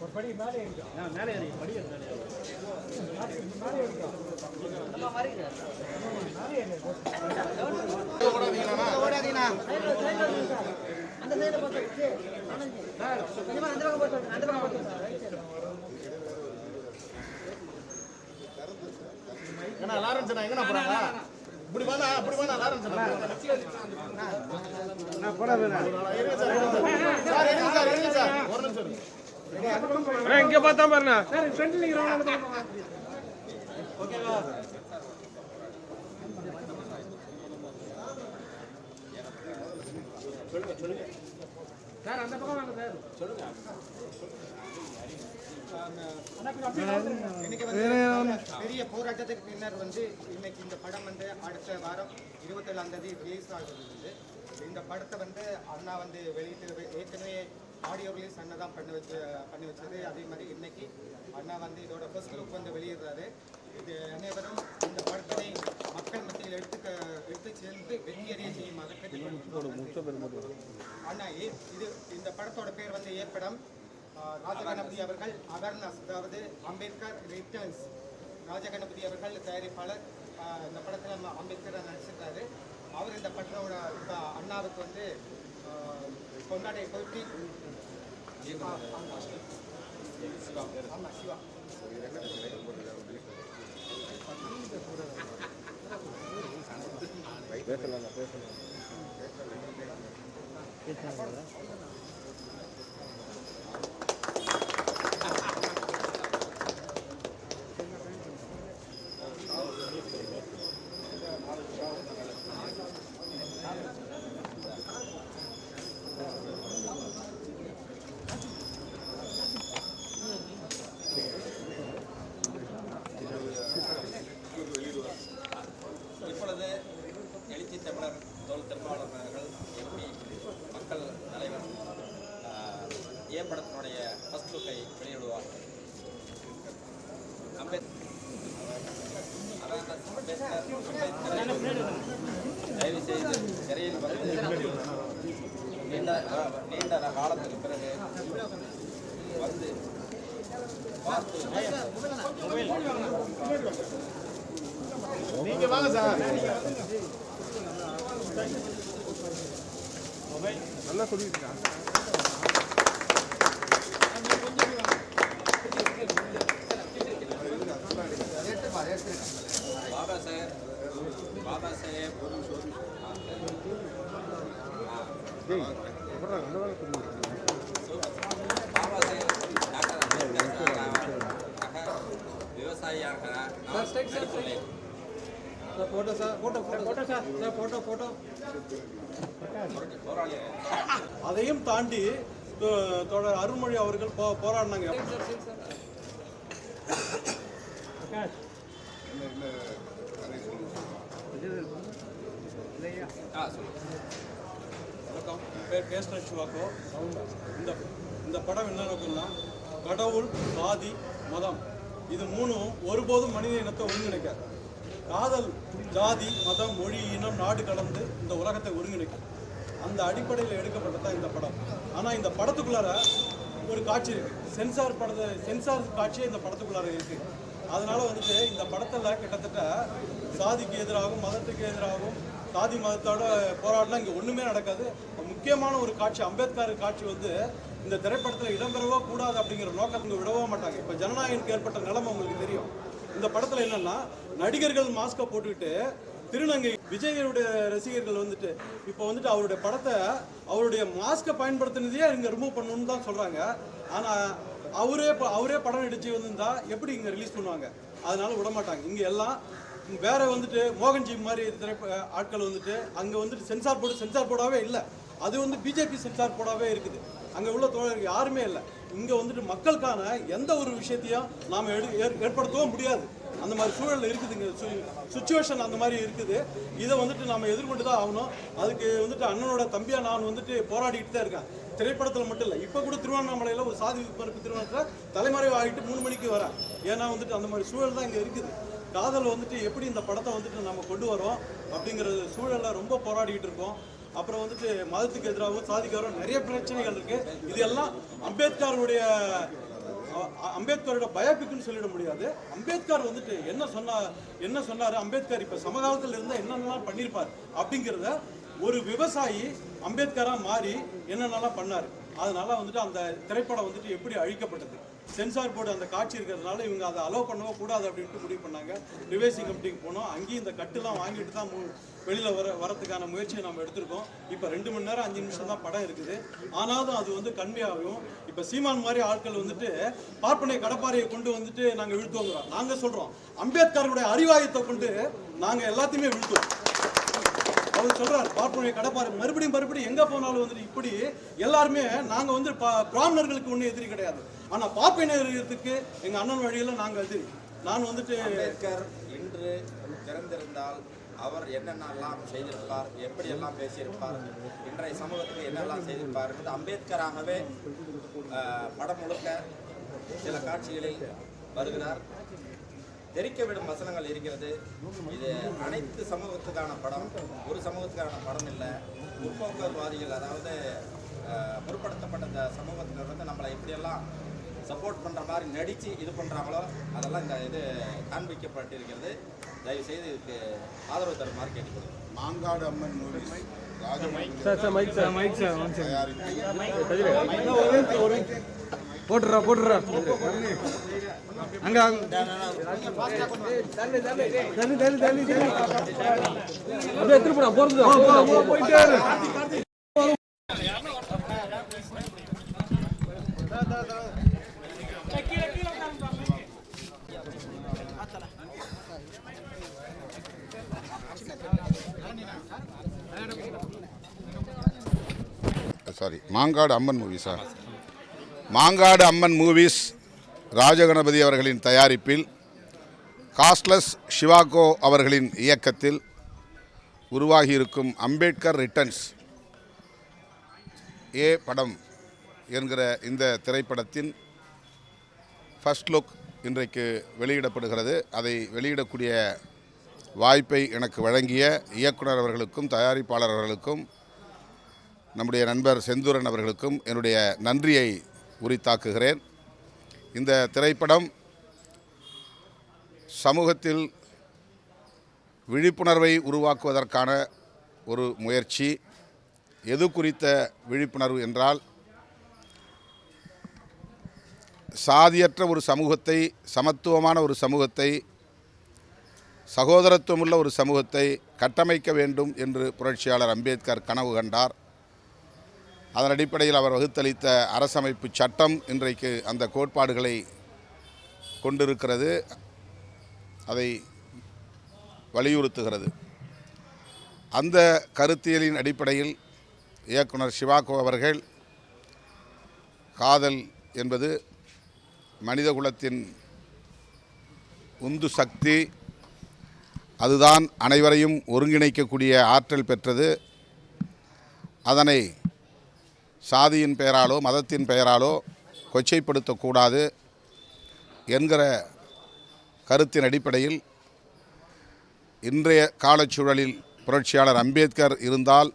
ஒரு படி மேலே ஏறிக்கோ. மேலே ஏறி படி மேலே ஏறிக்கோ. ஓடாதீங்கண்ணா. அந்த சைடுல போட்டு சார் கொஞ்சமா அந்த பக்கம் போட்டு அந்த பக்கம் போட்டு ஏன்னா லாரன்ஸ் எங்கண்ணா போறாங்க? இப்படி வாடா லாரன்ஸ் நான் போட வேணாம். சார் ஒரு நிமிஷம் இங்க பார்த்தா பாருங்க சார் ஃப்ரண்ட் நிக்கிறவங்க ஓகேவா? சொல்லுங்க சார் அந்த பக்கம் வாங்க சார் சொல்லுங்க. இன்னைக்கு பெரிய போராட்டத்துக்கு பின்னர் இன்னைக்கு இந்த படம் அடுத்த வாரம் 27ஆம் தேதி ரிலீஸ் ஆகுது. இந்த படத்தை அண்ணா வெளியிட்டு ஏற்கனவே ஆடியோ ரிலீஸ் அண்ணா தான் பண்ணி வச்சது. அதே மாதிரி இன்னைக்கு அண்ணா இதோட ஃபர்ஸ்ட் லுக் வெளியிடுறாரு. இது அனைவரும் இந்த படத்தினை மக்கள் மத்தியில் எடுத்து சேர்ந்து வெற்றியடைய செய்யுமாக கேட்டுக்கொள்கிறோம். அண்ணா இது இந்த படத்தோட பேர் ஏற்படம் ராஜகணபதி அவர்கள் அவேர்னஸ், அதாவது அம்பேத்கர் ரிட்டர்ன்ஸ். ராஜகணபதி அவர்கள் தயாரிப்பாளர். இந்த படத்தில் அம்பேத்கரை நடிச்சிருக்காரு. அவர் இந்த படத்தோட அண்ணாவுக்கு கொண்டாடைய கொள்கை சிவா. இப்பொழுது எழுச்சி தமிழர் தோல் திருமாவளவர்கள் எம்பி மக்கள் தலைவர் படத்தினுடைய ஃபர்ஸ்ட் லுக்கை வெளியிடுவார். தயவு செய்து திரையில் நீண்ட காலத்துக்கு பிறகு பார்த்து நீங்க வாங்க சார். நல்லா சொல்லிருக்கேன். பாபா சாஹேப் விவசாயியாக நடித்துள்ளேன். அதையும் தாண்டி தொடர் அருள்மொழி அவர்கள் போராடினாங்க. வணக்கம், பேர் கேஸ்டன் சிவாக்கோ. இந்த படம் என்ன நோக்கம்னா, கடவுள், சாதி, மதம் இது மூணும் ஒருபோதும் மனித இனத்தை ஒருங்கிணைக்காது. காதல் ஜாதி மதம் மொழி இனம் நாடு கடந்து இந்த உலகத்தை ஒருங்கிணைக்கும். அந்த அடிப்படையில் எடுக்கப்பட்டதான் இந்த படம். ஆனால் இந்த படத்துக்குள்ளார ஒரு காட்சி இருக்குது. சென்சார் காட்சியே இந்த படத்துக்குள்ளார இருக்குது. அதனால் இந்த படத்தில் கிட்டத்தட்ட சாதிக்கு எதிராகவும் மதத்துக்கு எதிராகவும் சாதி மதத்தோட போராடினா இங்கே ஒன்றுமே நடக்காது. முக்கியமான ஒரு காட்சி, அம்பேத்கர் காட்சி இந்த திரைப்படத்தில் இடம்பெறவோ கூடாது அப்படிங்கிற நோக்கத்தை விடவே மாட்டாங்க. இப்போ ஜனநாயகனுக்கு ஏற்பட்ட நிலைமை உங்களுக்கு தெரியும். இந்த படத்தில் என்னென்னா, நடிகர்கள் மாஸ்கை போட்டுக்கிட்டு திருநங்கை விஜயனுடைய ரசிகர்கள் இப்போ அவருடைய படத்தை அவருடைய மாஸ்கை பயன்படுத்தினதையே இங்கே ரிமூவ் பண்ணணும்னு தான் சொல்கிறாங்க. ஆனால் அவரே படம் நடிச்சு எப்படி இங்கே ரிலீஸ் பண்ணுவாங்க? அதனால விடமாட்டாங்க. இங்கே எல்லாம் வேற மோகன்ஜி மாதிரி ஆட்கள் அங்கே சென்சார் போடாவே இல்லை. அது பிஜேபி சென்சார் போடாவே இருக்குது. அங்கே உள்ள தோழர்கள் யாருமே இல்லை. இங்கே மக்களுக்கான எந்த ஒரு விஷயத்தையும் நாம் ஏற்படுத்தவும் முடியாது. அந்த மாதிரி சூழல் இருக்குதுங்க. சுச்சுவேஷன் அந்த மாதிரி இருக்குது. இதை நம்ம எதிர்கொண்டு தான் ஆகணும். அதுக்கு அண்ணனோட தம்பியா நான் போராடிட்டு தான் இருக்கேன். திரைப்படத்தில் மட்டும் இல்லை, இப்போ கூட திருவண்ணாமலையில் ஒரு சாதி மறுப்பு திருமணத்தில் தலைமறைவு ஆகிட்டு 3 மணிக்கு வரேன். ஏன்னா அந்த மாதிரி சூழல் தான் இங்கே இருக்குது. காதல் எப்படி இந்த படத்தை நம்ம கொண்டு வரோம் அப்படிங்கிற சூழலில் ரொம்ப போராடிக்கிட்டு இருக்கோம். அப்புறம் மதத்துக்கு எதிராகவும் சாதிக்கு எதிராகவும் நிறைய பிரச்சனைகள் இருக்குது. இது எல்லாம் அம்பேத்கருடைய அம்பேத்கரோட பயோபிக்னு சொல்லிட முடியாது. அம்பேத்கர் வந்துட்டு என்ன சொன்னார், அம்பேத்கர் இப்போ சமகாலத்தில் இருந்தால் என்னென்னலாம் பண்ணியிருப்பார் அப்படிங்கிறத ஒரு விவசாயி அம்பேத்கராக மாறி என்னென்னலாம் பண்ணார். அதனால வந்துட்டு அந்த திரைப்படம் வந்துட்டு எப்படி அழிக்கப்பட்டது, சென்சார் போர்டு அந்த காட்சி இருக்கிறதுனால இவங்க அதை அலோவ் பண்ணவோ கூடாது அப்படின்ட்டு முடிவு பண்ணாங்க. ரிவைசிங் கமிட்டிக்கு போனோம். அங்கேயும் இந்த கட்டுலாம் வாங்கிட்டு தான் வெளியில் வரத்துக்கான முயற்சியை நம்ம எடுத்திருக்கோம். இப்போ 2 மணி நேரம் 5 நிமிஷம் தான் படம் இருக்குது. ஆனாலும் அது வந்து கன்வே ஆகும். இப்போ சீமான் மாதிரி ஆட்கள் வந்துட்டு பார்ப்பனை கடப்பாறையை கொண்டு வந்துட்டு நாங்கள் வீழ்த்துவோங்கிறோம். நாங்கள் சொல்கிறோம் அம்பேத்கருடைய அறிவாயத்தை கொண்டு நாங்கள் எல்லாத்தையுமே வீழ்த்துவோம். அவர் சொல்றாரு பார்ப்பனை கடப்பாறை மறுபடியும் எங்க போனாலும் வந்துட்டு இப்படி எல்லாருமே நாங்க வந்து பிராமணர்களுக்கு ஒன்றும் எதிரி கிடையாது. ஆனா பார்ப்பனர்களுக்கு எங்க அண்ணன் வழியில நாங்க எதிரி. நான் வந்துட்டு அம்பேத்கர் இன்று பிறந்திருந்தால் அவர் என்னென்னலாம் செய்திருப்பார், எப்படியெல்லாம் பேசியிருப்பார், இன்றைய சமூகத்துக்கு என்னெல்லாம் செய்திருப்பார் என்று அம்பேத்கராகவே படம் முழுக்க சில காட்சிகளில் வருகிறார். தெரிக்க விடும் வசனங்கள் இருக்கிறது. இது அனைத்து சமூகத்துக்கான படம், ஒரு சமூகத்துக்கான படம் இல்லை. முற்போக்குவாதிகள், அதாவது முற்படுத்தப்பட்ட இந்த சமூகத்தினர் வந்து நம்மளை எப்படியெல்லாம் சப்போர்ட் பண்ணுற மாதிரி நடித்து இது பண்ணுறாங்களோ அதெல்லாம் இந்த இது காண்பிக்கப்பட்டிருக்கிறது. தயவுசெய்து இதுக்கு ஆதரவு தருமாறு கேட்டுக்கொள்கிறேன். மாங்காடு அம்மன் மூவிஸ் போட்டுறா அங்க அப்படியே திருப்பி போறது போயிட்டே மாங்காடு அம்மன் மூவிஸா? மாங்காடு அம்மன் மூவிஸ் ராஜகணபதி அவர்களின் தயாரிப்பில் காஸ்ட்லெஸ் ஷிவாகோ அவர்களின் இயக்கத்தில் உருவாகியிருக்கும் அம்பேத்கர் ரிட்டர்ன்ஸ் ஏ படம் என்கிற இந்த திரைப்படத்தின் ஃபர்ஸ்ட் லுக் இன்றைக்கு வெளியிடப்படுகிறது. அதை வெளியிடக்கூடிய வாய்ப்பை எனக்கு வழங்கிய இயக்குனர் அவர்களுக்கும் தயாரிப்பாளர் அவர்களுக்கும் நம்முடைய நண்பர் செந்தூரன் அவர்களுக்கும் என்னுடைய நன்றியை உரித்தாக்குகிறேன். இந்த திரைப்படம் சமூகத்தில் விழிப்புணர்வை உருவாக்குவதற்கான ஒரு முயற்சி. எது குறித்த விழிப்புணர்வு என்றால், சாதியற்ற ஒரு சமூகத்தை, சமத்துவமான ஒரு சமூகத்தை, சகோதரத்துவமுள்ள ஒரு சமூகத்தை கட்டமைக்க வேண்டும் என்று புரட்சியாளர் அம்பேத்கர் கனவு கண்டார். அதன் அடிப்படையில் அவர் வகுத்தளித்த அரசமைப்பு சட்டம் இன்றைக்கு அந்த கோட்பாடுகளை கொண்டிருக்கிறது, அதை வலியுறுத்துகிறது. அந்த கருத்தியலின் அடிப்படையில் இயக்குனர் ஷிவாகோ அவர்கள் காதல் என்பது மனிதகுலத்தின் உந்து சக்தி, அதுதான் அனைவரையும் ஒருங்கிணைக்கக்கூடிய ஆற்றல் பெற்றது, அதனை சாதியின் பெயராலோ மதத்தின் பெயராலோ கொச்சைப்படுத்தக்கூடாது என்கிற கருத்தின் அடிப்படையில் இன்றைய காலச்சூழலில் புரட்சியாளர் அம்பேத்கர் இருந்தால்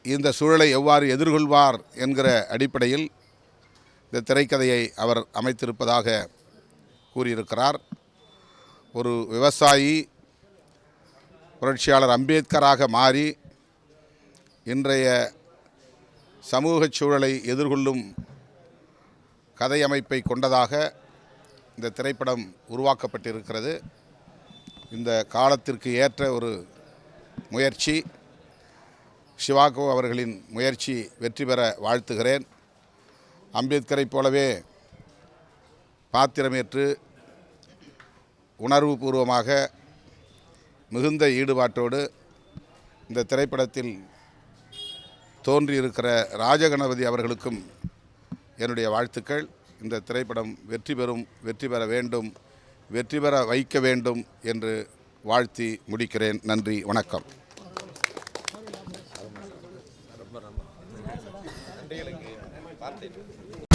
இந்த சூழலை எவ்வாறு எதிர்கொள்வார் என்கிற அடிப்படையில் இந்த திரைக்கதையை அவர் அமைத்திருப்பதாக கூறியிருக்கிறார். ஒரு விவசாயி புரட்சியாளர் அம்பேத்கராக மாறி இன்றைய சமூக சூழலை எதிர்கொள்ளும் கதை அமைப்பை கொண்டதாக இந்த திரைப்படம் உருவாக்கப்பட்டிருக்கிறது. இந்த காலத்திற்கு ஏற்ற ஒரு முயற்சி. ஷிவாகோ அவர்களின் முயற்சி வெற்றி பெற வாழ்த்துகிறேன். அம்பேத்கரை போலவே பாத்திரமேற்று உணர்வுபூர்வமாக மிகுந்த ஈடுபாட்டோடு இந்த திரைப்படத்தில் தோன்றியிருக்கிற ராஜகணபதி அவர்களுக்கும் என்னுடைய வாழ்த்துக்கள். இந்த திரைப்படம் வெற்றி பெற வேண்டும், வெற்றி பெற வைக்க வேண்டும் என்று வாழ்த்தி முடிக்கிறேன். நன்றி, வணக்கம். நன்றிகளுக்கு வார்த்தை